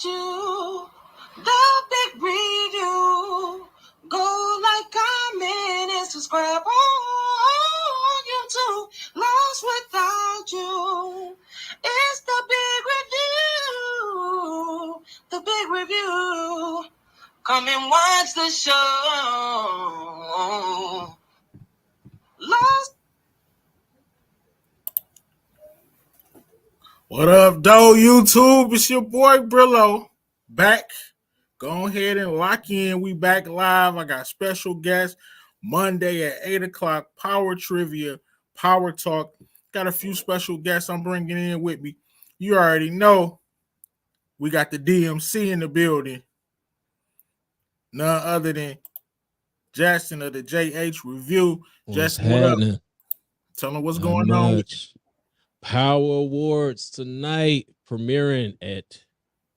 you. The big review. Go like, comment, and subscribe on YouTube. Lost without you. It's the big review. The big review. Come and watch the show. Lost. What up, though, YouTube? It's your boy Brillo back. Go ahead and lock in. We back live. I got special guests Monday at 8 o'clock. Power trivia, power talk. Got a few special guests I'm bringing in with me. You already know we got the DMC in the building. None other than Jackson of the JH Review. Jackson, what up? Tell them what's going on with you. Power Awards tonight, premiering at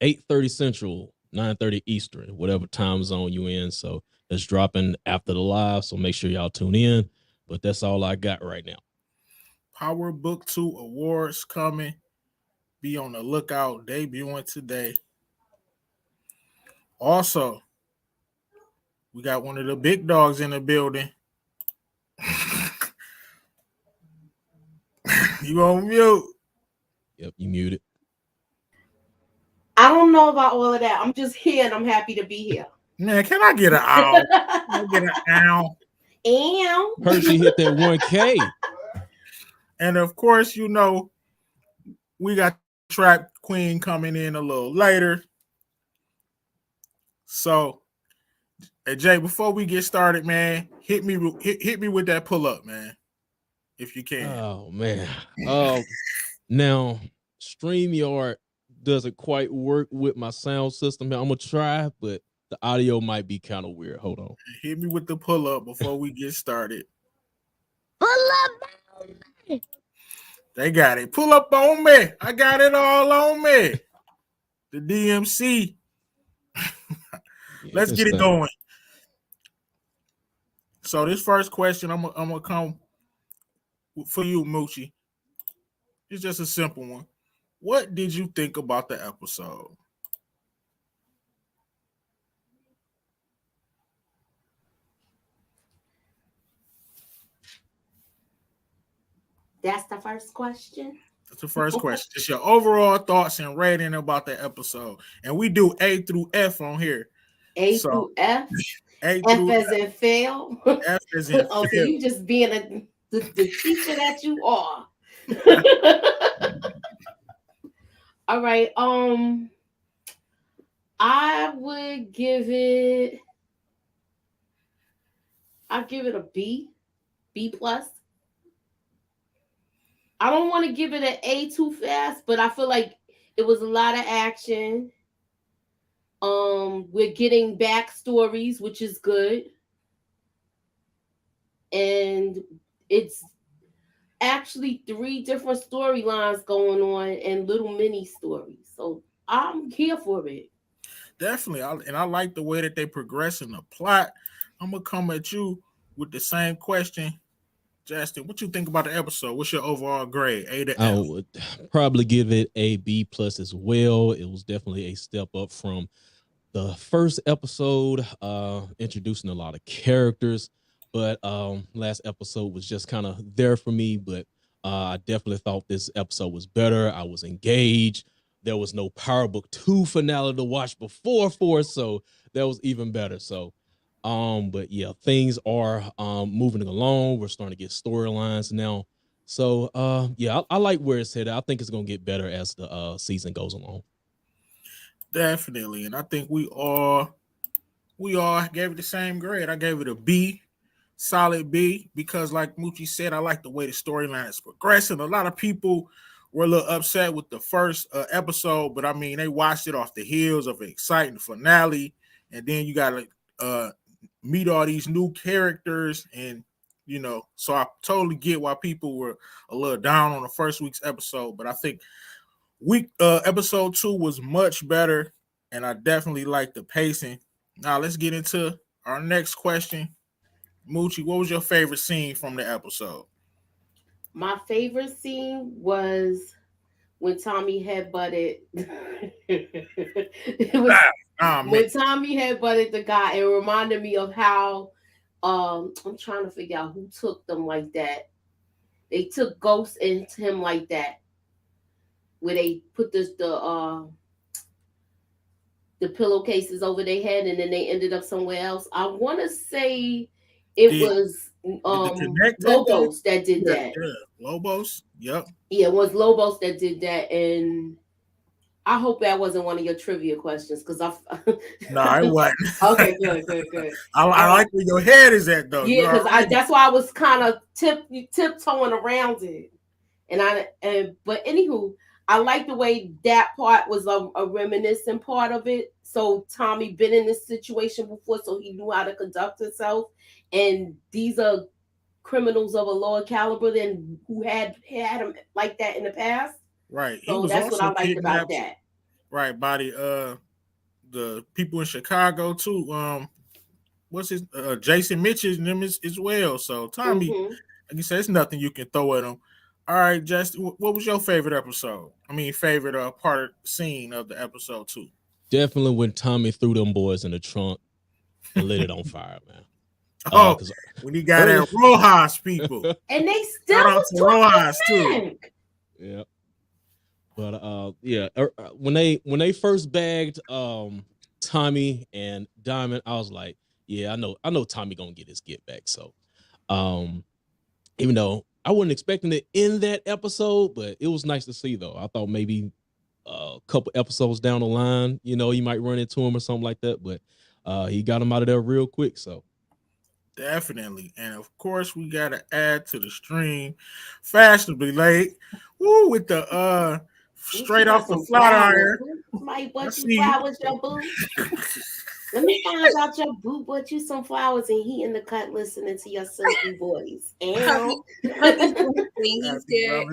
8:30 Central, 9:30 Eastern, whatever time zone you in. So it's dropping after the live, so make sure y'all tune in. But that's all I got right now. Power Book 2 Awards coming. Be on the lookout. Debuting today. Also, we got one of the big dogs in the building. You on mute? Yep, you muted. I don't know about all of that. I'm just here and I'm happy to be here. Man, can I get an owl? Can I get an owl? Ow. Hershey hit that 1K. And of course, you know, we got Trap Queen coming in a little later. So, hey Jay, before we get started, man, hit me with that pull up, man, if you can. Oh man. Now StreamYard doesn't quite work with my sound system. I'm gonna try, but the audio might be kind of weird. Hold on. Hit me with the pull up before we get started. Pull up. They got it. Pull up on me. I got it all on me. The DMC. Let's get it going. So this first question, I'm gonna come for you, Moochie. It's just a simple one. What did you think about the episode? That's the first question. That's the first question. Just your overall thoughts and rating about the episode. And we do A through F on here. Through F? F as in fail? F as in so you just being the teacher that you are. All right. I would give it a B plus. I don't want to give it an A too fast, but I feel like it was a lot of action. We're getting backstories, which is good. And it's actually 3 different storylines going on and little mini stories. So I'm here for it. Definitely. I like the way that they progress in the plot. I'm going to come at you with the same question. Justin, what you think about the episode? What's your overall grade? A to F? I would probably give it a B plus as well. It was definitely a step up from the first episode, introducing a lot of characters, but last episode was just kind of there for me, but I definitely thought this episode was better. I was engaged. There was no Power Book 2 finale to watch before 4, so that was even better. So but yeah, things are moving along. We're starting to get storylines now. So yeah, I like where it's headed. I think it's gonna get better as the season goes along. Definitely. And I think we all gave it the same grade. I gave it a B, solid B, because like Moochie said, I like the way the storyline is progressing. A lot of people were a little upset with the first episode, but I mean, they watched it off the heels of an exciting finale, and then you got to meet all these new characters, and you know, so I totally get why people were a little down on the first week's episode, but I think episode 2 was much better, and I definitely like the pacing. Now let's get into our next question. Moochie, what was your favorite scene from the episode? My favorite scene was when Tommy headbutted. It was man. when Tommy headbutted the guy. It reminded me of how I'm trying to figure out who took them like that. They took Ghost into him like that, where they put the pillowcases over their head and then they ended up somewhere else. I want to say it was Lobos that did that. Yeah, Lobos. Yep. Yeah, it was Lobos that did that, and I hope that wasn't one of your trivia questions because No, it wasn't. Okay, good. I like where your head is at though. Yeah, because that's why I was kind of tiptoeing around it, but anywho, I like the way that part was a reminiscent part of it. So Tommy been in this situation before, so he knew how to conduct himself, and these are criminals of a lower caliber than who had him like that in the past. Right. So that's what I liked about that. Right, by the people in Chicago too. What's his Jason Mitchell and them as well. So Tommy, like you said, it's nothing you can throw at him. All right, Justin, what was your favorite episode? I mean, favorite part scene of the episode 2? Definitely when Tommy threw them boys in the trunk and lit it on fire, man. Oh, when he got at Rojas people, and they still was Rojas too. Yeah, but when they first bagged Tommy and Diamond, I was like, yeah, I know Tommy gonna get his get back. So, even though I wasn't expecting it in that episode, but it was nice to see though. I thought maybe a couple episodes down the line, you might run into him or something like that, but he got him out of there real quick. So. Definitely. And of course, we got to add to the stream fashionably late. Woo, with the straight off the flat iron. Somebody bought you flowers, your boo. Let me find out your boo bought you some flowers and he in the cut listening to your silky voice. And he's good.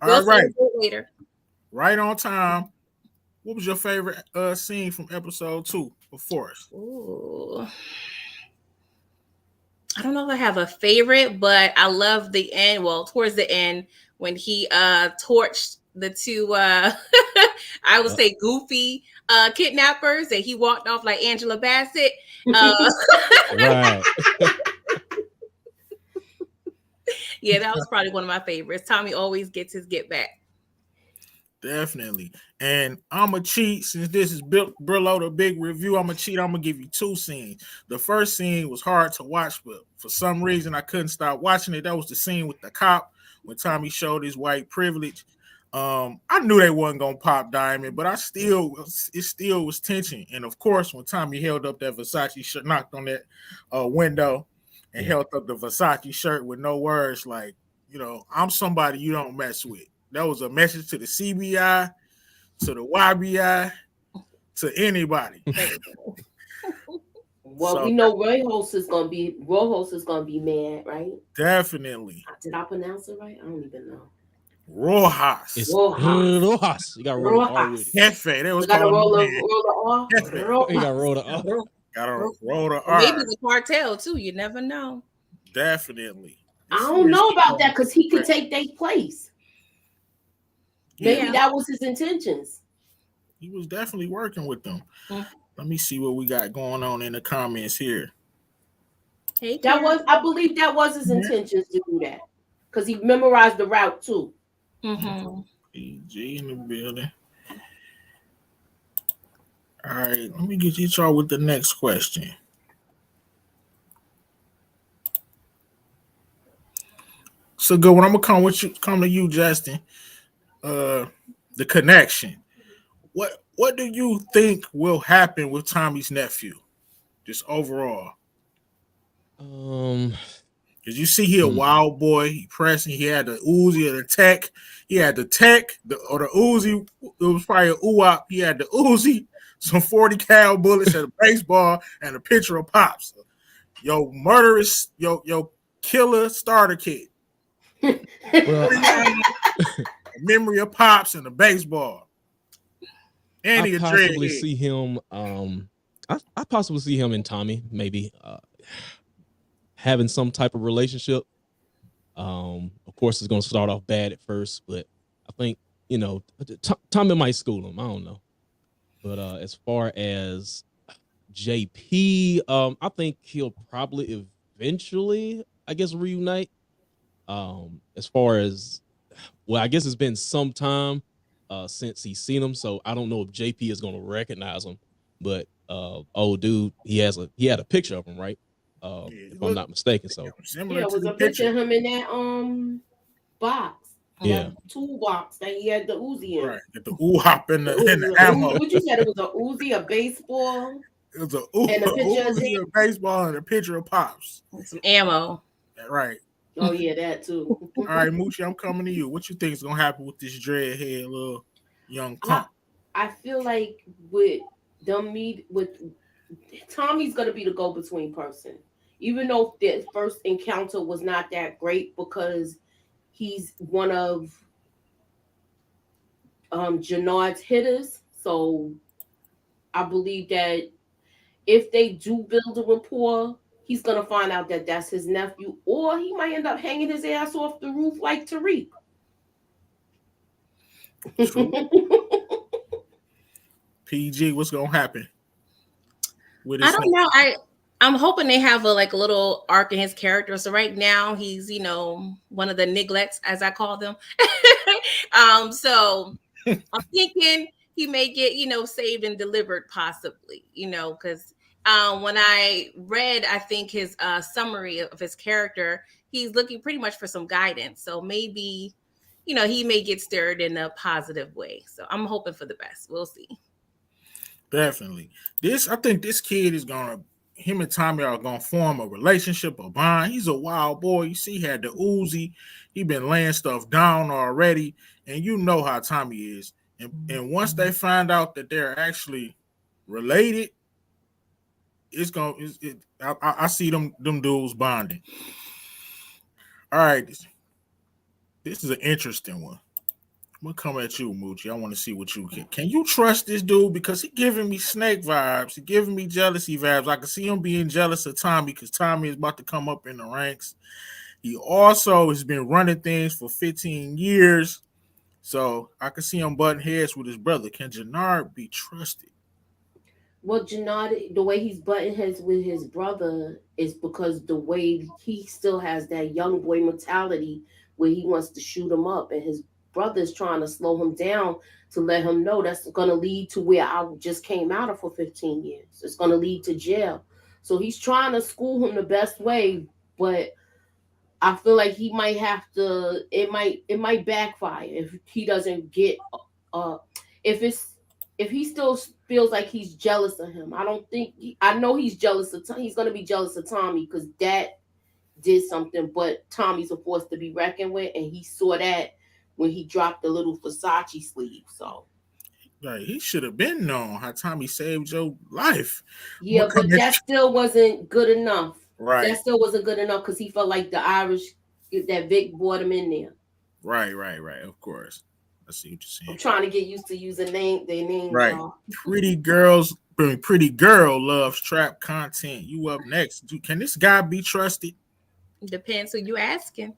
All right. Later. Right on time. What was your favorite scene from episode 2 of Forrest? Ooh. I don't know if I have a favorite, but I love the end. Well, towards the end when he torched the two I would say goofy kidnappers and he walked off like Angela Bassett. Right. Yeah, that was probably one of my favorites. Tommy always gets his get back. Definitely. And I'm going to cheat since this is Brillo, the big review. I'm going to cheat. I'm going to give you 2 scenes. The first scene was hard to watch, but for some reason I couldn't stop watching it. That was the scene with the cop when Tommy showed his white privilege. I knew they wasn't going to pop Diamond, but it still was tension. And of course, when Tommy held up that Versace shirt, knocked on that window and held up the Versace shirt with no words, like, I'm somebody you don't mess with. That was a message to the CBI, to the YBI, to anybody. Well, so, we know Rojas is gonna be mad, right? Definitely. Did I pronounce it right? I don't even know. Rojas. It's Rojas. You got to roll the R with it. Hefe. They was calling roll the R. You got to roll the R. Got to roll the R. Maybe the cartel too. You never know. Definitely. I don't know about that because he could take their place. Maybe that was his intentions. He was definitely working with them. Let me see what we got going on in the comments here. Hey, I believe that was his intentions to do that because he memorized the route too. PG in the building. All right, let me get y'all with the next question. So good. When I'm gonna come to you, Justin. The connection. What do you think will happen with Tommy's nephew? Just overall. Because you see he a wild boy, he pressing, he had the Uzi or the tech. He had the tech or the Uzi. It was probably a UOP. He had the Uzi, some 40 cal bullets and a baseball and a picture of Pops. Yo, murderous, yo killer starter kit. Memory of Pops and the baseball. And I possibly see him. I possibly see him and Tommy maybe having some type of relationship. Of course, it's going to start off bad at first, but I think you know, Tommy might school him. I don't know. But as far as JP, I think he'll probably eventually, I guess, reunite. As far as, well, I guess it's been some time since he's seen him, so I don't know if JP is gonna recognize him. But old dude, he had a picture of him, right? If I'm not mistaken. So similar it to was the a picture of him in that box. Yeah. That toolbox that he had the Uzi in. Right. Get the hop in the Uzi. ammo. What you said? It was a Uzi, a baseball. It was a and a picture Uzi, a baseball, and a picture of Pops. Some ammo. Right. Oh yeah, that too. All right, Moochie, I'm coming to you. What you think is gonna happen with this dreadhead little young punk? I feel like with Tommy's gonna be the go-between person. Even though the first encounter was not that great because he's one of Jannard's hitters. So I believe that if they do build a rapport, he's gonna find out that that's his nephew, or he might end up hanging his ass off the roof like Tariq. PG, what's gonna happen? I don't know. I'm hoping they have a little arc in his character. So right now he's, one of the neglects, as I call them. So I'm thinking he may get, saved and delivered possibly, because when I read, I think his summary of his character, he's looking pretty much for some guidance. So maybe, he may get stirred in a positive way. So I'm hoping for the best. We'll see. Definitely. I think this kid is him and Tommy are gonna form a relationship, a bond. He's a wild boy. You see, he had the Uzi. He been laying stuff down already, and you know how Tommy is. And once they find out that they're actually related, I see them dudes bonding. All right, this is an interesting one. I'm gonna come at you, Moochie. I want to see what you can. Can you trust this dude? Because he giving me snake vibes. He giving me jealousy vibes. I can see him being jealous of Tommy because Tommy is about to come up in the ranks. He also has been running things for 15 years. So I can see him butting heads with his brother. Can Jannard be trusted? Well, Jannard, the way he's butting heads with his brother is because the way he still has that young boy mentality where he wants to shoot him up, and his brother's trying to slow him down to let him know that's going to lead to where I just came out of for 15 years. It's going to lead to jail. So he's trying to school him the best way, but I feel like he might have to. It might backfire if he doesn't get. If he still feels like he's jealous of him. I know he's jealous of. He's going to be jealous of Tommy because Dad did something, but Tommy's a force to be reckoned with, and he saw that when he dropped the little Versace sleeve. So, right, he should have been known how Tommy saved your life. Yeah, but that still wasn't good enough. Right. That still wasn't good enough because he felt like the Irish, that Vic brought him in there. Right. Of course. I see what you're saying. I'm trying to get used to using their names. Right. Y'all. Pretty girl loves trap content. You up next. Can this guy be trusted? Depends who you asking.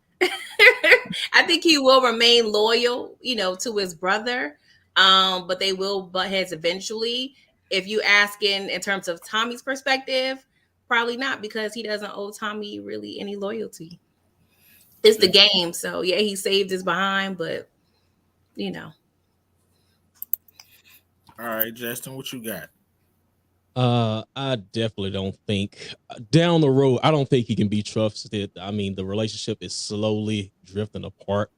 I think he will remain loyal, to his brother. But they will butt heads eventually. If you ask in terms of Tommy's perspective, probably not, because he doesn't owe Tommy really any loyalty. It's the game. So yeah, he saved his behind, but All right, Justin, what you got? I definitely don't think down the road, I don't think he can be trusted. I mean, the relationship is slowly drifting apart.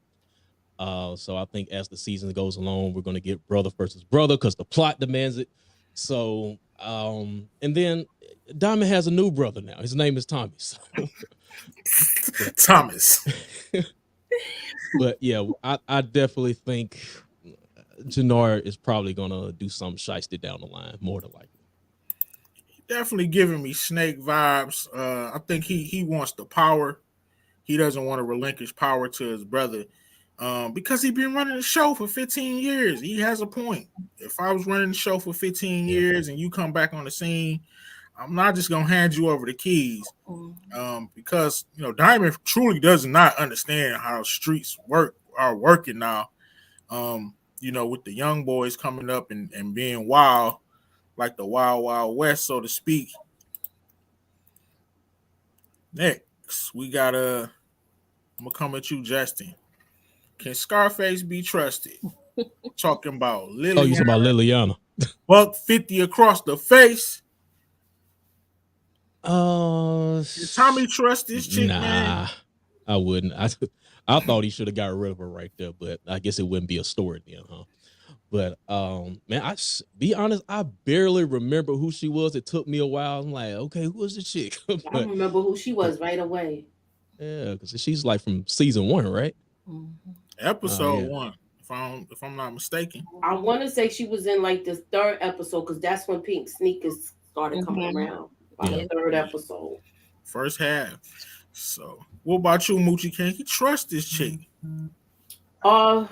So I think as the season goes along, we're going to get brother versus brother because the plot demands it. So, and then Diamond has a new brother now. His name is Tommy. So. Thomas. But yeah, I definitely think Jannard is probably going to do some shiesty down the line, more than likely. Definitely giving me snake vibes. I think he wants the power. He doesn't want to relinquish power to his brother because he's been running the show for 15 years. He has a point. If I was running the show for 15 years and you come back on the scene, I'm not just going to hand you over the keys because, Diamond truly does not understand how streets are working now. with the young boys coming up and being wild, like the wild, wild west, so to speak. Next, we got I'm gonna come at you, Justin. Can Scarface be trusted? Talking about Liliana. Oh, you talking about Liliana? $150 across the face. Can Tommy trust this chick, man? I wouldn't. I thought he should have got rid of her right there, but I guess it wouldn't be a story then, huh? But man, be honest, I barely remember who she was. It took me a while. I'm like, okay, who was the chick? But, I remember who she was right away. Yeah, because she's like from season 1, right? Mm-hmm. Episode 1, if I'm not mistaken. I want to say she was in like the 3rd episode because that's when pink sneakers started coming around. By the 3rd episode. First half. So, what about you, Moochie? Can he trust this chick? I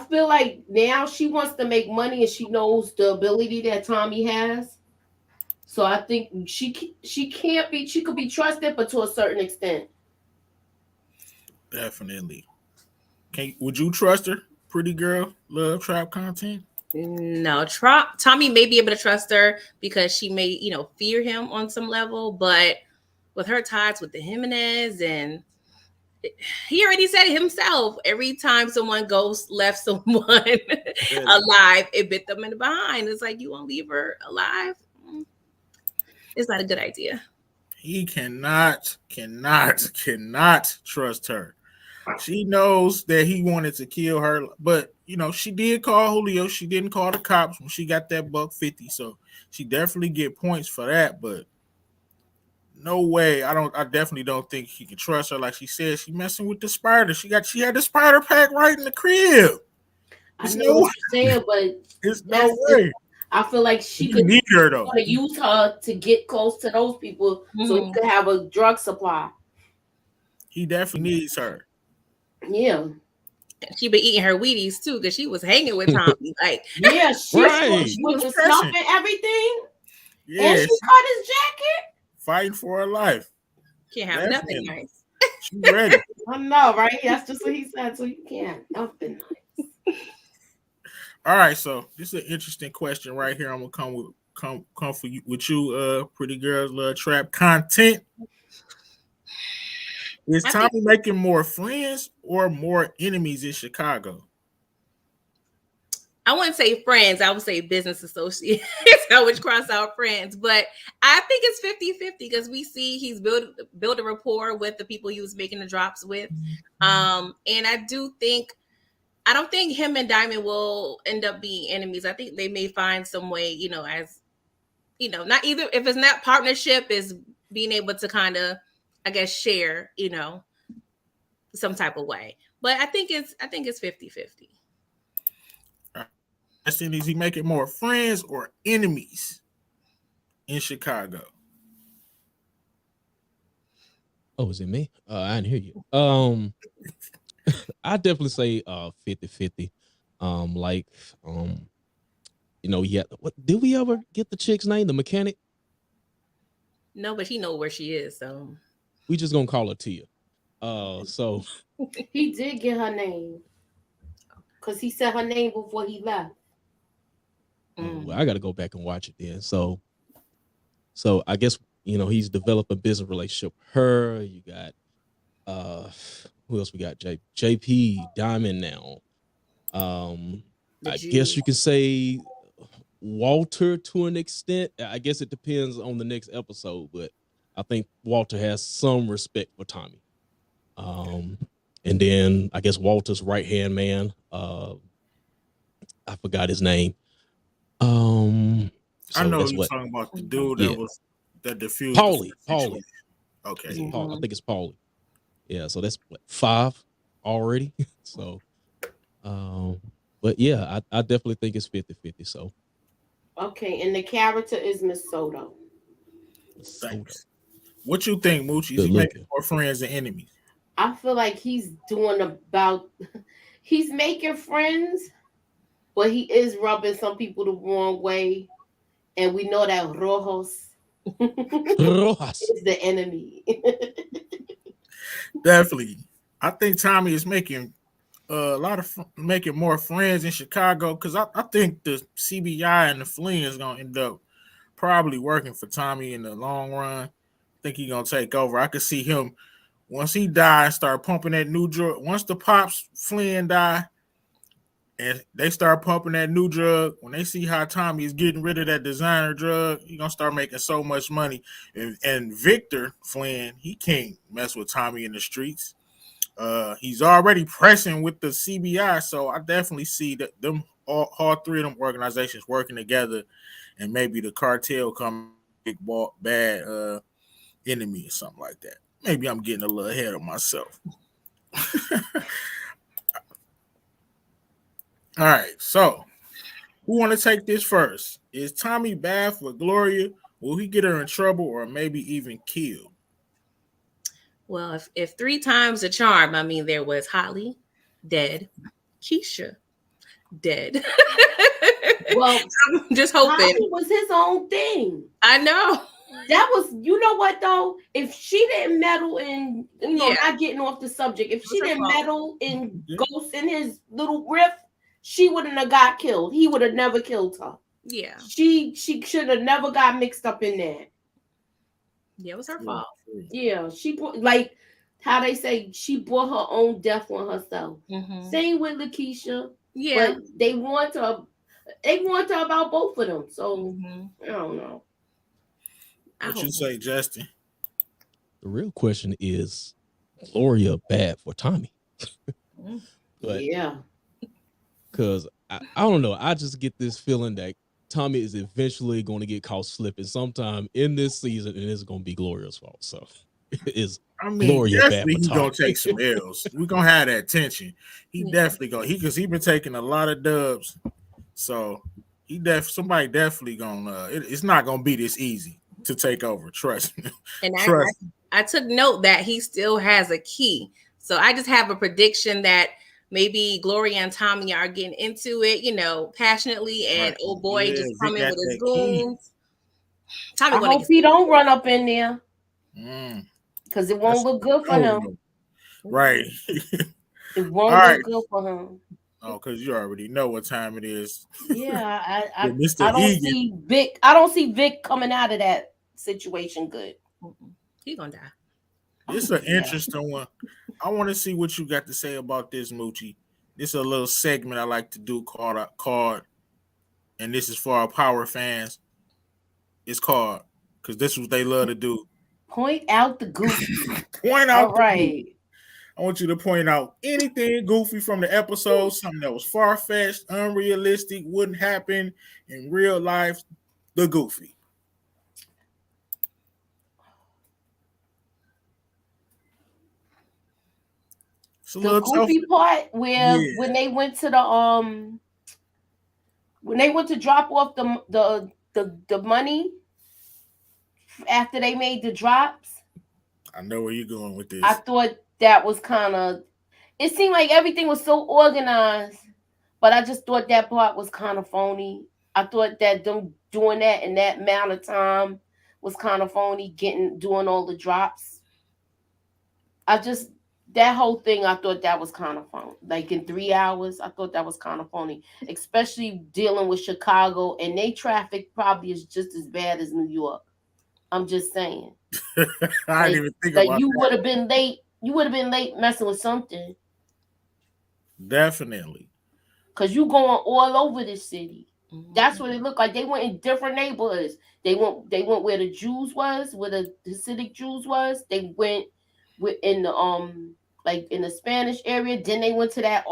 feel like now she wants to make money and she knows the ability that Tommy has. So I think she could be trusted, but to a certain extent. Definitely. Would you trust her? Pretty girl, love trap content? No, Tommy may be able to trust her because she may, fear him on some level, but with her ties with the Jimenez, and he already said it himself, every time someone left someone alive, it bit them in the behind. It's like, you won't leave her alive? It's not a good idea. He cannot trust her. She knows that he wanted to kill her, but she did call Julio. She didn't call the cops when she got that $150, so she definitely get points for that. But no way, I definitely don't think he can trust her. Like she said, she messing with the spider. She had the spider pack right in the crib. I know what you're saying, but there's no way. I feel like she could need her though. Use her to get close to those people so he could have a drug supply. He definitely needs her. Yeah. She been eating her Wheaties too because she was hanging with Tommy. Like, yeah, she was snuffing everything. Yeah, and she cut his jacket. Fighting for her life. Can't have nothing nice. She's ready. I know, right? That's just what he said. So you can't nothing nice. All right, so this is an interesting question right here. I'm gonna come for you with you, pretty girls love trap content. Is Tommy making more friends or more enemies in Chicago? I wouldn't say friends. I would say business associates. I would cross out friends. But I think it's 50-50 because we see he's built a rapport with the people he was making the drops with. And I don't think him and Diamond will end up being enemies. I think they may find some way, as, not either, if it's not partnership, is being able to kind of, I guess, share, some type of way. But I think it's 50-50. Is he making more friends or enemies in Chicago? Oh, is it me? I didn't hear you. I definitely say 50-50. What did we ever get the chick's name, the mechanic? No, but he know where she is, so we just gonna call her Tia. So he did get her name because he said her name before he left. Well, I got to go back and watch it then. So I guess he's developed a business relationship with her. You got who else we got? JP Diamond now. I guess you could say Walter to an extent. I guess it depends on the next episode, but I think Walter has some respect for Tommy. And then I guess Walter's right-hand man, I forgot his name. I know you're talking about the dude that diffused. Paulie. Okay. I think it's Paulie. Yeah, so that's 5 already. So, but yeah, I definitely think it's 50-50. So, okay, and the character is Miss Soto. Thanks. What you think, Moochie? Is he making more friends than enemies? I feel like he's making friends, but he is rubbing some people the wrong way. And we know that Rojos is the enemy. Definitely. I think Tommy is making making more friends in Chicago, because I think the CBI and the fleeing is gonna end up probably working for Tommy in the long run. I think he's gonna take over. I could see him once he dies, start pumping that new drug. Once the pops fleeing die, and they start pumping that new drug, when they see how Tommy is getting rid of that designer drug, he's gonna start making so much money. And Victor Flynn, he can't mess with Tommy in the streets. He's already pressing with the CBI, so I definitely see that them all three of them organizations working together, and maybe the cartel come big bad enemy or something like that. Maybe I'm getting a little ahead of myself. All right, so who want to take this first? Is Tommy bad for Gloria? Will he get her in trouble or maybe even killed? Well, if 3 times the charm, I mean, there was Holly, dead, Keisha, dead. Well, I'm just hoping. Holly was his own thing. I know. That was, you know what though? If she didn't meddle in, not getting off the subject, if she didn't meddle in Ghost in his little riff, she wouldn't have got killed. He would have never killed her. Yeah. She should have never got mixed up in that. Yeah, it was her fault. Yeah, she like how they say she brought her own death on herself. Mm-hmm. Same with Lakeisha. Yeah, but they want her about both of them. So I don't know. What you say, Justin? The real question is, Gloria bad for Tommy? But yeah, because I don't know. I just get this feeling that Tommy is eventually going to get caught slipping sometime in this season, and it's going to be Gloria's fault. So Gloria bad for he's Tommy. Gonna take some L's. We're gonna have that tension. He definitely gonna because he been taking a lot of dubs. So somebody definitely gonna it's not gonna be this easy to take over. Trust me. And I took note that he still has a key. So I just have a prediction that maybe Gloria and Tommy are getting into it, passionately, and old boy just coming with his goons. Tommy, I hope he don't run up in there. Because it won't look good for him. Right. It won't look good for him. Oh, because you already know what time it is. Yeah, I don't see Vic coming out of that situation good. He's gonna die. This is an interesting one. I want to see what you got to say about this, Moochie. This is a little segment I like to do called, and this is for our power fans. It's called, because this is what they love to do. Point out the goofy. Point out all right. I want you to point out anything goofy from the episode, something that was far-fetched, unrealistic, wouldn't happen in real life. The goofy. The goofy part where when they went to drop off the money after they made the drops. I know where you're going with this. I thought that was it seemed like everything was so organized, but I just thought that part was kind of phony. I thought that them doing that in that amount of time was kind of phony, doing all the drops. That whole thing, I thought that was kind of phony. Like in 3 hours, I thought that was kind of phony, especially dealing with Chicago, and they traffic probably is just as bad as New York. I'm just saying. I didn't even think about that. You would have been late. You would have been late messing with something. Definitely. Because you going all over the city. That's what it looked like. They went in different neighborhoods. They went where the Jews was, where the Hasidic Jews was. They went in the like in the Spanish area. Then they went to that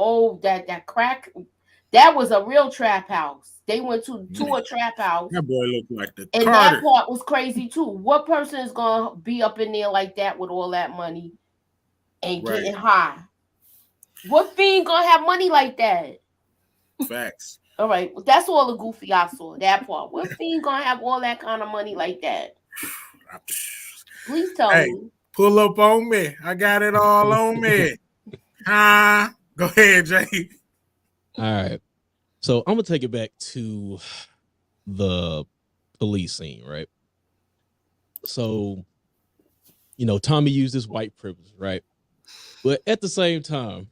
crack. That was a real trap house. They went to a trap house. That boy looked like the and Carter. That part was crazy too. What person is gonna be up in there like that with all that money and getting high? What fiend gonna have money like that? Facts. All right, well, that's all the goofy I saw. That part. What fiend gonna have all that kind of money like that? Please tell me. Pull up on me. I got it all on me. Go ahead, Jay. All right. So I'm going to take it back to the police scene, right? So, Tommy used his white privilege, right? But at the same time,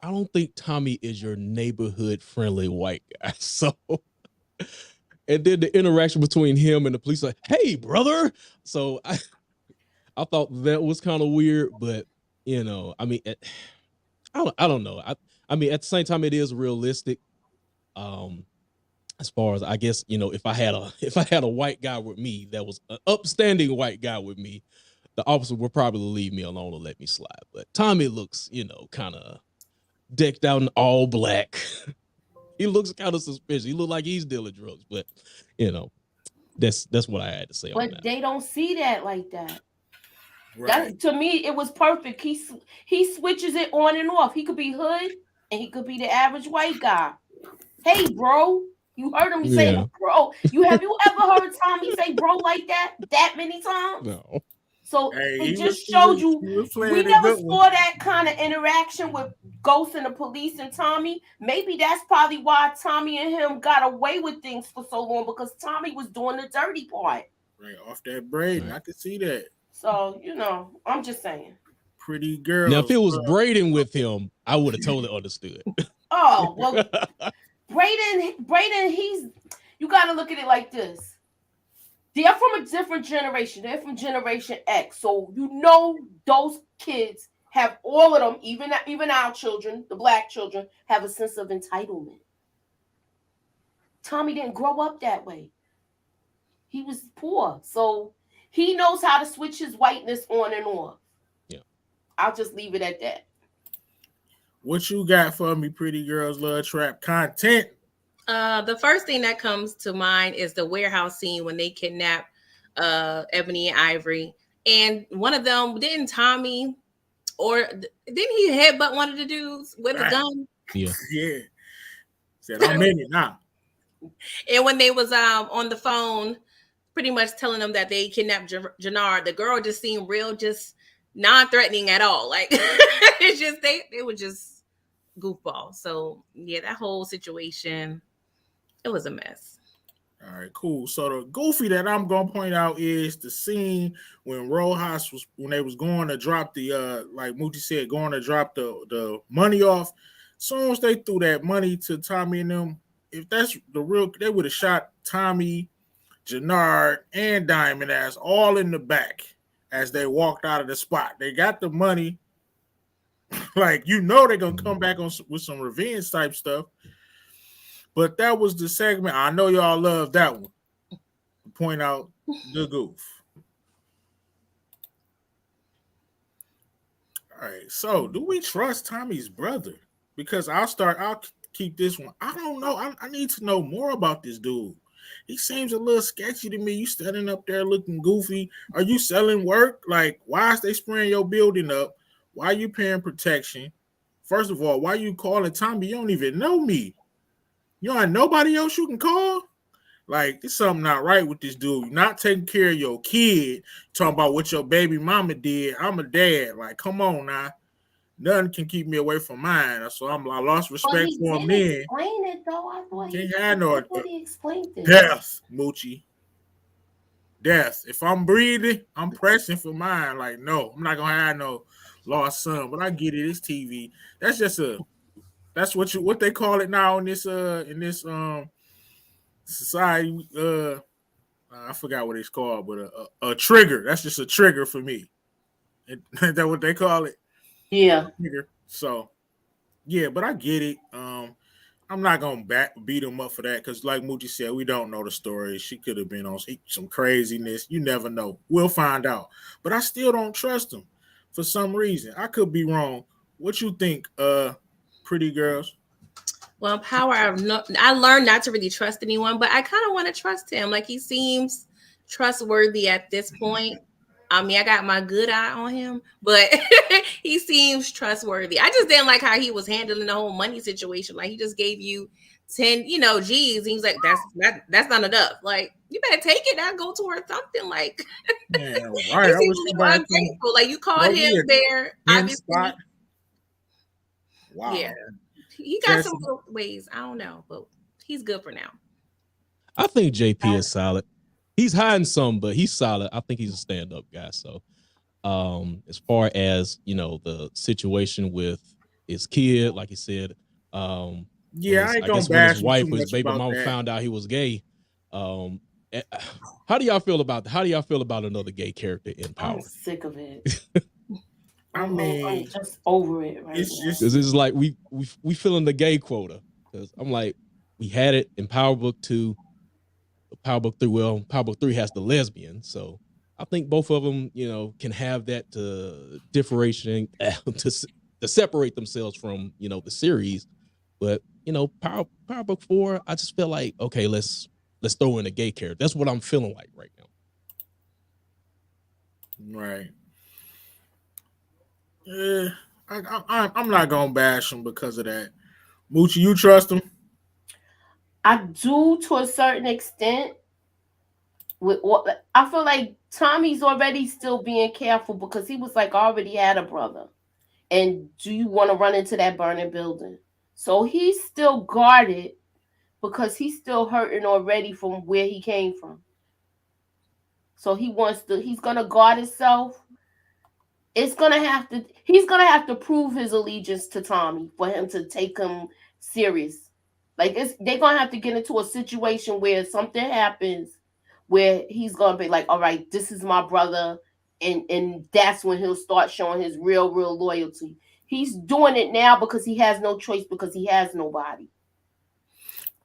I don't think Tommy is your neighborhood friendly white guy. So, and then the interaction between him and the police, like, hey, brother. So I thought that was kind of weird, but you know, I mean, I don't know. I mean, at the same time, it is realistic. As far as I guess, you know, if I had a white guy with me that was an upstanding white guy with me, the officer would probably leave me alone or let me slide. But Tommy looks, you know, kind of decked out in all black. He looks kind of suspicious. He looked like he's dealing drugs, but you know, that's what I had to say on But that. they don't see that like that. Right. That, to me, it was perfect. He switches it on and off. He could be hood and he could be the average white guy. Hey, bro. You heard him say, Yeah. bro. Have you ever heard Tommy say bro like that many times? No. So Hey, it just showed you we never saw that kind of interaction with Ghost and the police and Tommy. Maybe that's probably why Tommy and him got away with things for so long, because Tommy was doing the dirty part. Right off that braid, I could see that. So, you know, I'm just saying. Pretty girls. Now, if it was braiding with him, I would have totally understood. Oh, well, Braden, you got to look at it like this. They're from a different generation. They're from Generation X. So, you know, those kids have, all of them, even our children, the black children, have a sense of entitlement. Tommy didn't grow up that way. He was poor. So, he knows how to switch his whiteness on and off. Yeah. I'll just leave it at that. What you got for me, Pretty Girls Love Trap content? The first thing that comes to mind is the warehouse scene when they kidnap Ebony and Ivory. And one of them, didn't he headbutt one of the dudes with a gun? Yeah. Yeah. Said, I'm in it now. And when they was on the phone, pretty much telling them that they kidnapped Jannard, the girl just seemed real, just non-threatening at all. Like, it's just, they were just goofball. So, yeah, that whole situation, it was a mess. All right, cool. So the goofy that I'm gonna point out is the scene when when they was going to drop the like Moochie said, going to drop the money off. As soon as they threw that money to Tommy and them, if that's the real, they would have shot Tommy, Jannard, and Diamond Ass all in the back as they walked out of the spot. They got the money. Like, you know, they're gonna come back with some revenge type stuff. But that was the segment. I know y'all love that one. Point out the goof. All right. So, do we trust Tommy's brother? Because I'll keep this one. I don't know. I need to know more about this dude. He seems a little sketchy to me. You standing up there looking goofy. Are you selling work? Like, why is they spraying your building up? Why are you paying protection? First of all, why are you calling Tommy? You don't even know me. You don't have nobody else you can call? Like, there's something not right with this dude. You're not taking care of your kid. Talking about what your baby mama did. I'm a dad. Like, come on now. Nothing can keep me away from mine. So I lost respect for him then. Explain it, though. I thought he explained it. Death, Moochie. Death. If I'm breathing, I'm pressing for mine. Like, no, I'm not gonna have no lost son. But I get it. It's TV. That's just that's what they call it now in this society. I forgot what it's called, but a trigger. That's just a trigger for me. Is that what they call it? Yeah. So, yeah, but I get it. I'm not gonna beat him up for that because, like Moochie said, we don't know the story. She could have been on some craziness. You never know. We'll find out. But I still don't trust him for some reason. I could be wrong. What you think, Pretty Girls? Well, Power, I learned not to really trust anyone, but I kind of want to trust him. Like, he seems trustworthy at this point. I mean, I got my good eye on him, but he seems trustworthy. I just didn't like how he was handling the whole money situation. Like, he just gave you 10, G's. And he's like, that's not enough. Like, you better take it now, go towards something. Like, yeah, right. I was ungrateful. Like, you called him there, obviously. Wow. Yeah, he got some good ways. I don't know, but he's good for now. I think JP is solid. He's hiding some, but he's solid. I think he's a stand-up guy. So, as far as the situation with his kid, like he said. Yeah, I guess ain't when gonna his bash wife too or his much baby about mama that. found out he was gay. How do y'all feel about another gay character in Power? I'm sick of it. I mean, I'm just over it right it's now. just Because it's like we filling the gay quota. Because I'm like, we had it in Power Book 2, Power Book 3. Well, Power Book 3 has the lesbian, so I think both of them, can have that to differentiate to separate themselves from the series. But Power Book 4, I just feel like, okay, let's throw in a gay character. That's what I'm feeling like right now. right. Yeah, I'm not gonna bash him because of that. Moochie, you trust him? I do to a certain extent. With what I feel like Tommy's already still being careful because he was like already had a brother. And do you want to run into that burning building? So he's still guarded because he's still hurting already from where he came from. So he's gonna guard himself. He's gonna have to prove his allegiance to Tommy for him to take him serious. Like they're gonna have to get into a situation where something happens where he's gonna be like, all right, this is my brother, and that's when he'll start showing his real loyalty. He's doing it now because he has no choice because he has nobody.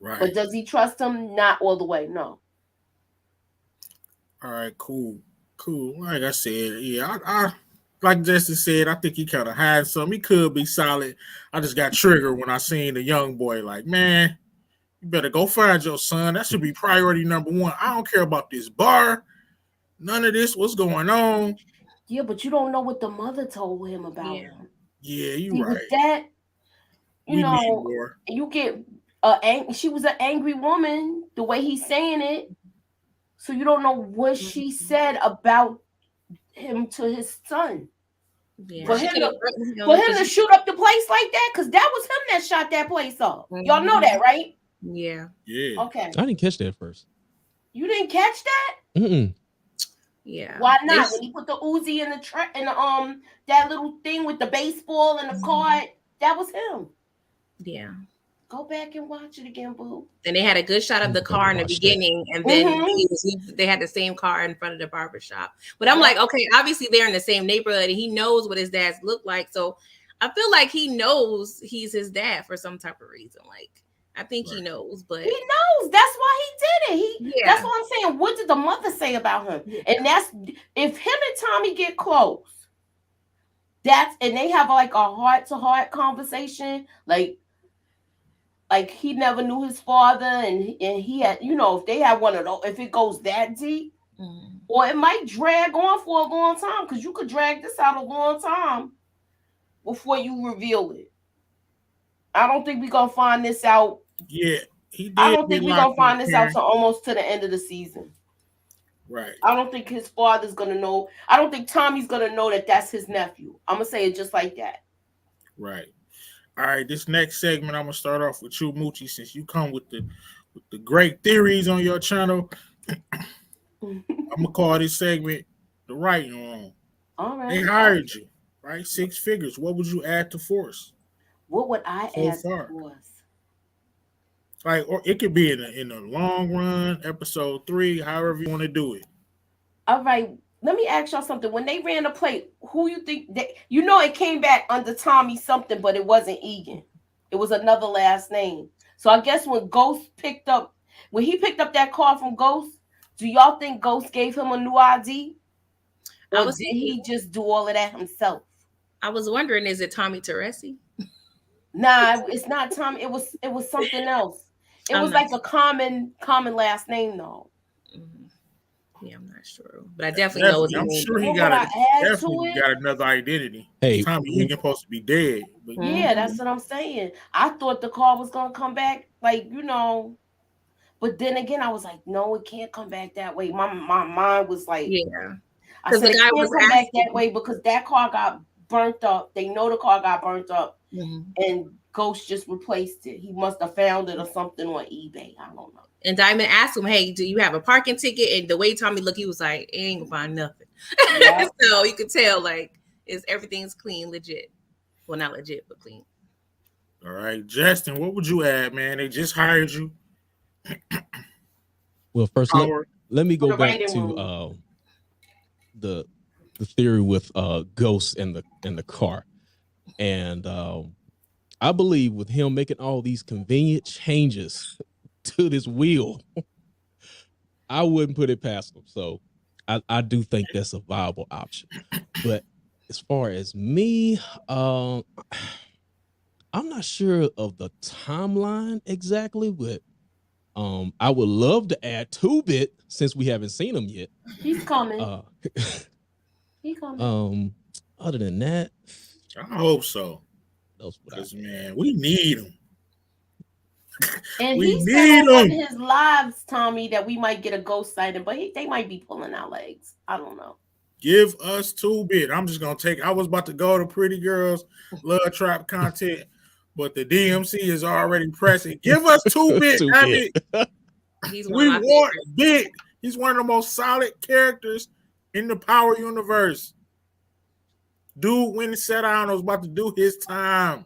Right. But does he trust him? Not all the way, no. All right, cool. Like I said, yeah, I like Justin said, I think he kind of had some. He could be solid. I just got triggered when I seen the young boy. Like, man, you better go find your son. That should be priority number one. I don't care about this bar. None of this. What's going on? Yeah, but you don't know what the mother told him about him. Yeah, you See, right. with that, We need more. you get she was an angry woman, the way he's saying it. So you don't know what she said about him to his son. Yeah. For him to shoot up the place like that, because that was him that shot that place up. Y'all know that, right? Yeah. Okay. I didn't catch that first. You didn't catch that? Mm-mm. Yeah. Why not? When he put the Uzi in that little thing with the baseball and the card, that was him. Yeah. Go back and watch it again, boo. And they had a good shot of the car in the beginning, and then they had the same car in front of the barbershop. But I'm like, okay, obviously they're in the same neighborhood, and he knows what his dads look like. So I feel like he knows he's his dad for some type of reason. Like, I think he knows, but he knows. That's why he did it. That's what I'm saying. What did the mother say about him? Yeah. And that's if him and Tommy get close, and they have like a heart-to-heart conversation, like he never knew his father, and he had, if they have one of those, if it goes that deep, or it might drag on for a long time, because you could drag this out a long time before you reveal it. I don't think we're gonna find this out. Yeah, he did. I don't think we're gonna find this out to almost to the end of the season. Right. I don't think his father's gonna know. I don't think Tommy's gonna know that that's his nephew. I'm gonna say it just like that. Right. All right, this next segment, I'm gonna start off with you, Moochie, since you come with the great theories on your channel. I'm gonna call this segment the writing room. All right. They hired you, right? 6 figures. What would you add to Force? What would I add to Force? Like, or it could be in the long run, episode 3, however you want to do it. All right. Let me ask y'all something. When they ran the play, who you think it came back under Tommy something, but it wasn't Egan. It was another last name. So I guess when he picked up that call from Ghost, do y'all think Ghost gave him a new ID? Or did he just do all of that himself? I was wondering, is it Tommy Teresi? Nah, it's not Tommy. It was something else. It was like a common last name though. Yeah, I'm not sure, but I definitely know. I'm sure he got another identity. Hey, Tommy ain't supposed to be dead. But yeah, that's what I'm saying. I thought the car was gonna come back, but then again, I was like, no, it can't come back that way. My mind was like, yeah. I said it can't come back that way because that car got burnt up. They know the car got burnt up, and Ghost just replaced it. He must have found it or something on eBay. I don't know. And Diamond asked him, hey, do you have a parking ticket? And the way Tommy looked, he was like, he ain't gonna find nothing. Yeah. So you could tell, like, everything's clean, legit. Well, not legit, but clean. All right, Justin, what would you add, man? They just hired you. Well, first Power. let me go The back writing to room. the theory with Ghost and the car. And I believe with him making all these convenient changes to this wheel, I wouldn't put it past him. So I do think that's a viable option. But as far as me, I'm not sure of the timeline exactly, but I would love to add 2-Bit since we haven't seen him yet. He's coming. He's coming. Other than that, I hope so. Because man, we need him. And we he said need on him. his lives, Tommy, that we might get a ghost sighting, but they might be pulling our legs. I don't know. Give us 2-Bit. I'm just gonna take. I was about to go to Pretty Girls Love Trap content, but the DMC is already pressing. Give us 2-Bit. 2-Bit. He's We want Bit. He's one of the most solid characters in the Power universe. Dude, when he sat down, was about to do his time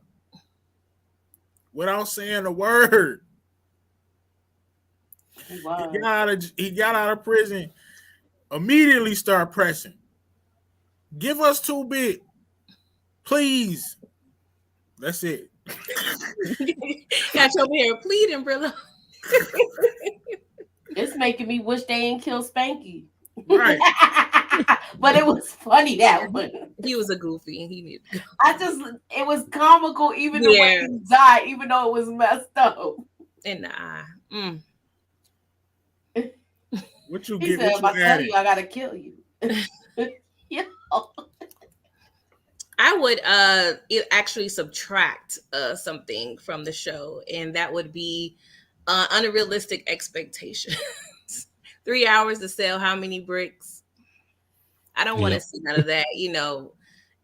without saying a word. Wow. He got out of prison. Immediately start pressing. Give us 2-Bit, please. That's it. Got you over here pleading, brother. It's making me wish they ain't kill Spanky. Right. But it was funny that one. He was a goofy. He needed to go. It was comical, even the way he died, even though it was messed up. In the eye. What you he get? said, What if I tell you, I gotta kill you. Yeah. I would actually subtract something from the show, and that would be unrealistic expectations. 3 hours to sell how many bricks? I don't want to see none of that.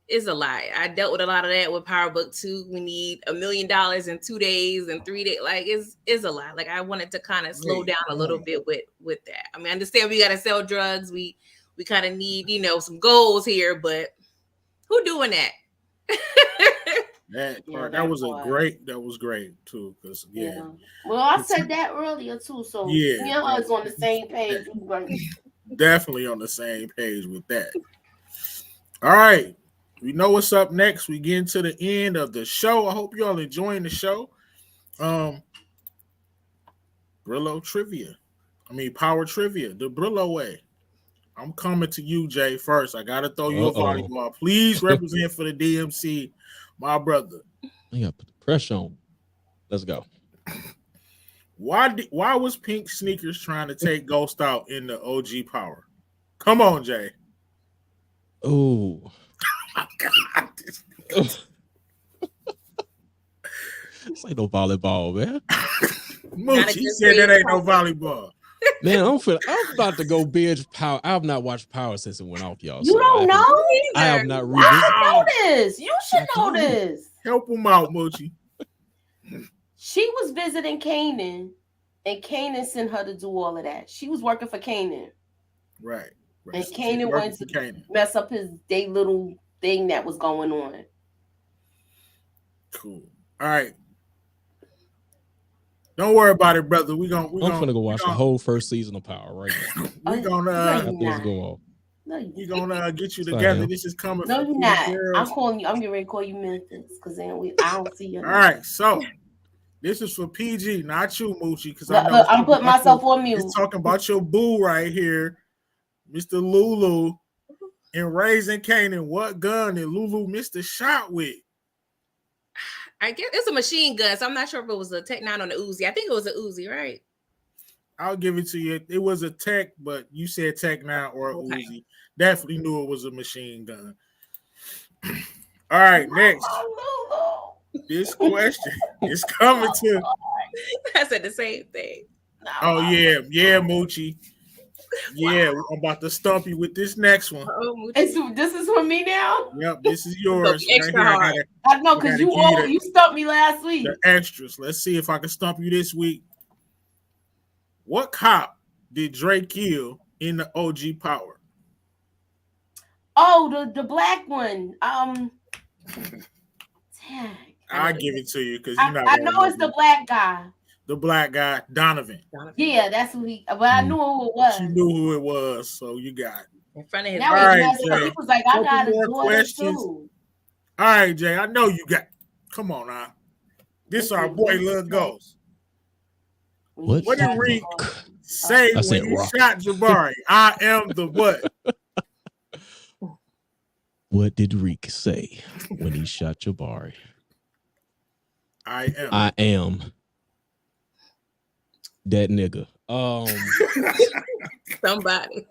It's a lie. I dealt with a lot of that with Power Book 2. We need $1 million in 2 days and 3 days. Like it's a lie. Like I wanted to kind of slow down a little bit with that. I mean, I understand we got to sell drugs. We kind of need, some goals here, but who doing that? That was great too. Because Well, I said that earlier too. So it's on the same page. Definitely on the same page with that. All right. We know what's up next. We get into the end of the show. I hope y'all enjoying the show. Brillo trivia. Power trivia. The Brillo way. I'm coming to you, Jay, first. I got to throw you a volleyball. Please represent for the DMC, my brother. I got to put the pressure on. Let's go. Why was Pink Sneakers trying to take Ghost out in the OG Power? Come on, Jay. Oh. Oh, God. This ain't no volleyball, man. Mooch, he said that ain't no volleyball. Man, I'm about to go binge Power. I have not watched Power since it went off, y'all. You don't know? I have not revisited. Know this. You should know this. Help him out, Moochie. She was visiting Kanan, and Kanan sent her to do all of that. She was working for Kanan. Right. And Kanan went to mess up his little thing that was going on. Cool. All right. Don't worry about it, brother. I'm gonna go watch the whole first season of Power right now. We're gonna get you together. This is coming. No, you're not. I'm calling you. I'm getting ready to call you Memphis because then I don't see you. All right, so this is for PG, not you, Moochie, because I'm putting myself on mute. He's talking about your boo right here, Mr. Lulu, and Raising Kanan. What gun did Lulu miss the shot with? I guess it's a machine gun, so I'm not sure if it was a Tech 9 on the Uzi. I think it was a Uzi, right? I'll give it to you. It was a Tech, but you said Tech 9 or Uzi. Definitely knew it was a machine gun. All right, next. This question is coming to. I said the same thing. Oh, yeah, Moochie. Yeah, I'm about to stump you with this next one. This is for me now? Yep, this is yours. Extra hard. I know, because you stumped me last week. The extras. Let's see if I can stump you this week. What cop did Drake kill in the OG Power? Oh, the black one. Dang. I give it to you because you're not. I know it's the black guy. The black guy, Donovan. Yeah, that's who he. But I knew who it was. You knew who it was, so you got it. In front of his. Now he was like, I got a daughter too. All right, Jay. I know you got. Come on now. This our boy, Lil Ghost. What did Reek say when he shot Jabari? I am the what? What did Reek say when he shot Jabari? I am that nigga. Somebody.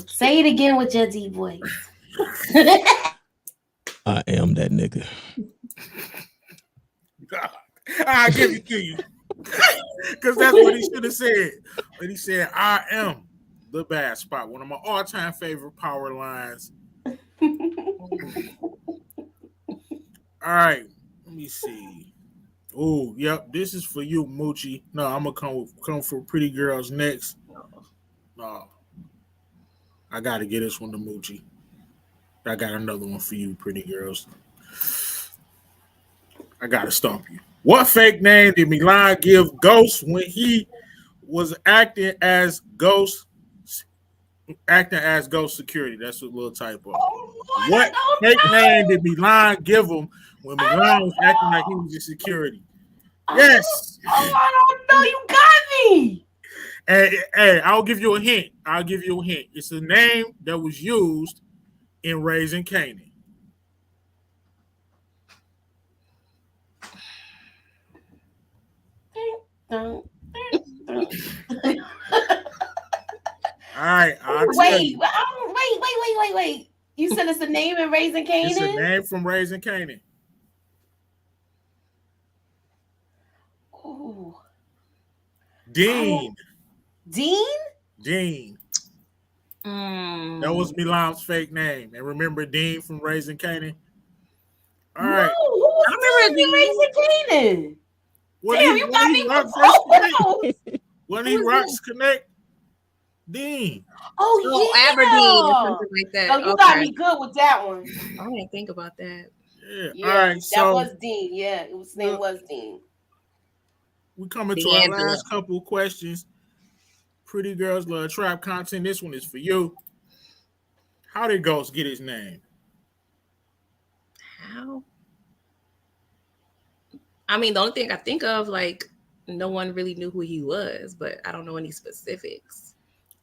Say it again with your D voice. I am that nigga. I'll give it to you. Because that's what he should have said. But he said, I am the bad spot. One of my all-time favorite power lines. All right. Let me see. Oh, yep. This is for you, Moochie. No, I'm going to come for Pretty Girls next. No. I got to get this one to Moochie. I got another one for you, Pretty Girls. I got to stump you. What fake name did Milan give Ghost when he was acting as Ghost security? That's a little typo. What fake name did Milan give him when Milan was acting like he was in security? Yes. I don't know. You got me. Hey, I'll give you a hint. It's a name that was used in Raising Canaan. All right. Wait. You said it's a name in Raising Canaan? It's a name from Raising Canaan. Ooh. Dean. Dean? That was Milan's fake name. And remember Dean from Raising Canaan? All right. I remember Raising Canaan. When he rocks Connect, Dean. Oh, Aberdeen or something like that. Oh, you got me good with that one. I didn't think about that. Yeah. All right. That was Dean. Yeah, his name was Dean. We coming to our last couple of questions. Pretty Girls Love Trap content. This one is for you. How did Ghost get his name? How? I mean, the only thing I think of, like, no one really knew who he was, but I don't know any specifics.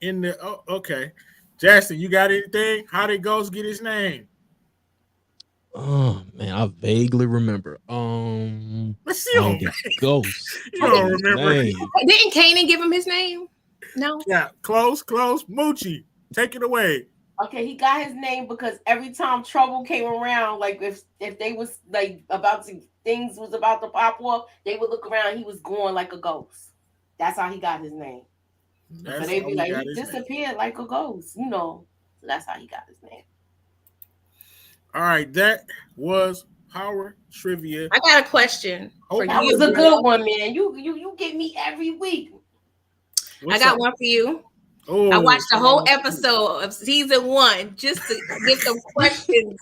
Okay. Jackson, you got anything? How did Ghost get his name? Oh man, I vaguely remember. Let's see. Ghost. You don't remember? Didn't Kanan give him his name? No. Yeah, close. Moochie, take it away. Okay, he got his name because every time trouble came around, like if they was like things was about to pop off, they would look around. He was going like a ghost. That's how he got his name. So they'd be like, he disappeared like a ghost, you know. So that's how he got his name. All right, that was Power Trivia. I got a question. That was a good one, man. You get me every week. I got one for you. Oh, I watched the whole episode of season 1 just to get some questions.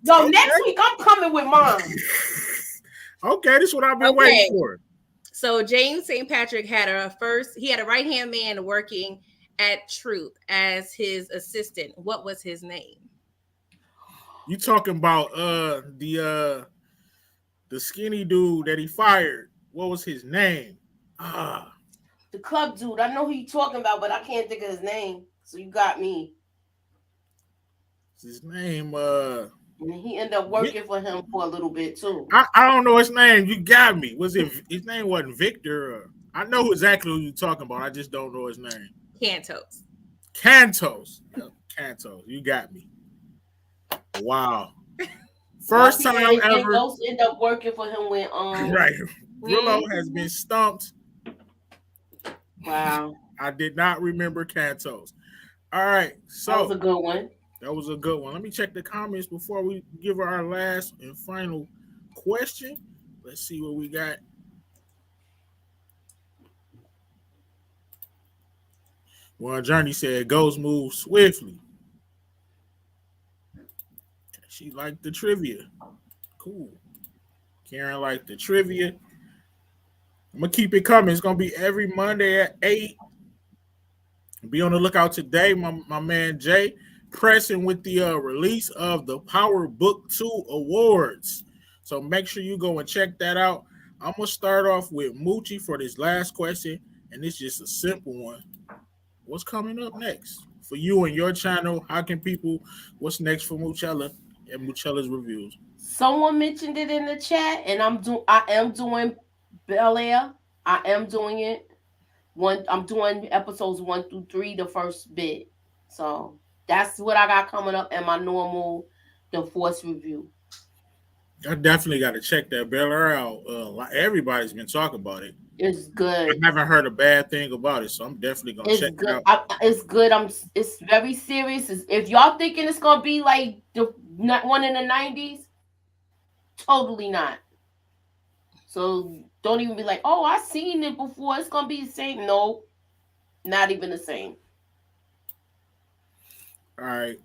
Yo, next week I'm coming with mine. Okay, this is what I've been waiting for. So James St. Patrick had a right-hand man working at Truth as his assistant. What was his name? You talking about the skinny dude that he fired? What was his name? The club dude. I know who you're talking about, but I can't think of his name. So you got me. His name, and he ended up working for him for a little bit too. I don't know his name. You got me. His name wasn't Victor? I know exactly who you're talking about. I just don't know his name. Cantos. Yep, Cantos. You got me. Wow. First time ever. Ghost ended up working for him when right. Willow has been stumped. Wow. I did not remember Cantos. All right. So that was a good one. That was a good one. Let me check the comments before we give her our last and final question. Let's see what we got. Well, Journey said, Ghost moves swiftly. She liked the trivia. Cool. Karen like the trivia. I'm gonna keep it coming. It's gonna be every Monday at 8. Be on the lookout today, my man Jay, pressing with the release of the Power Book 2 Awards. So make sure you go and check that out. I'm gonna start off with Moochie for this last question, and it's just a simple one. What's coming up next for you and your channel? How can people? What's next for Moochilla and Moochilla's Reviews? Someone mentioned it in the chat, and I am doing Bel Air. I am doing it. I'm doing episodes 1 through 3, the first bit. So that's what I got coming up in my normal The Force review. I definitely got to check that Bel out. Everybody's been talking about it. It's I good. haven't heard a bad thing about it, so I'm definitely gonna It's check it good. out. It's good. It's very serious. If y'all thinking it's gonna be like the one in the 90s, totally not. So don't even be like, oh, I seen it before. It's gonna be the same. No, not even the same. All right,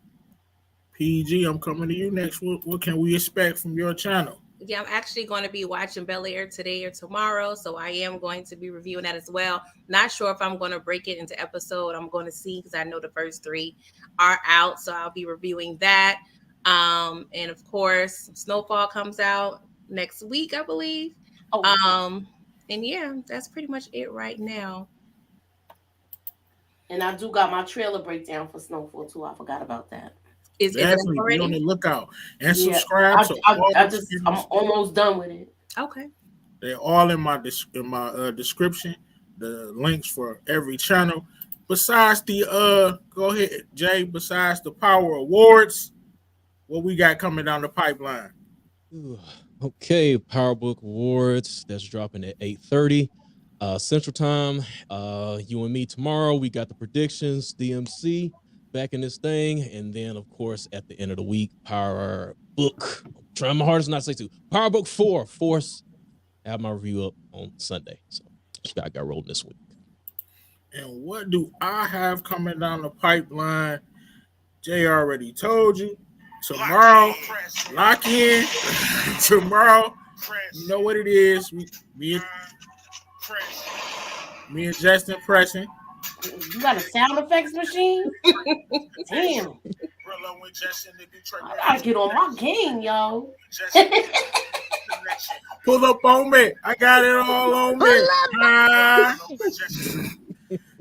PG, I'm coming to you next. What can we expect from your channel? Yeah, I'm actually going to be watching Bel Air today or tomorrow, so I am going to be reviewing that as well. Not sure if I'm going to break it into episode. I'm going to see because I know the first 3 are out, so I'll be reviewing that. And of course, Snowfall comes out next week, I believe. Oh. And yeah, that's pretty much it right now. And I do got my trailer breakdown for Snowfall too. I forgot about that. Is it Definitely be on already? the lookout and Yeah, subscribe to all I the just I'm channels. almost done with it. Okay. They're all in my description. The links for every channel. Besides the go ahead, Jay. Besides the Power Awards, what we got coming down the pipeline? Okay, Power Book Awards. That's dropping at 8:30 Central Time. You and me tomorrow. We got the predictions, DMC back in this thing, and then of course at the end of the week, Power Book. I'm trying my hardest not to say two. Power Book 4, Force. I have my review up on Sunday, so I got rolling this week. And what do I have coming down the pipeline? Jay already told you. Tomorrow, lock in. Tomorrow, you know what it is. Me and Justin pressing. You got a sound effects machine? Damn. I gotta get on my game, yo. Pull up on me. I got it all on me.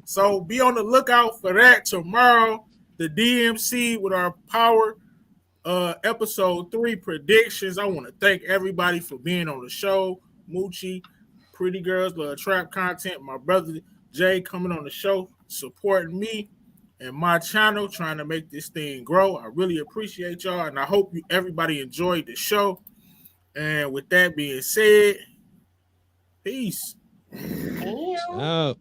So be on the lookout for that tomorrow. The DMC with our Power episode 3 predictions. I want to thank everybody for being on the show. Moochie, Pretty Girls Love Trap Content, my brother Jay coming on the show, supporting me and my channel, trying to make this thing grow. I really appreciate y'all, and I hope everybody enjoyed the show. And with that being said, peace. Damn.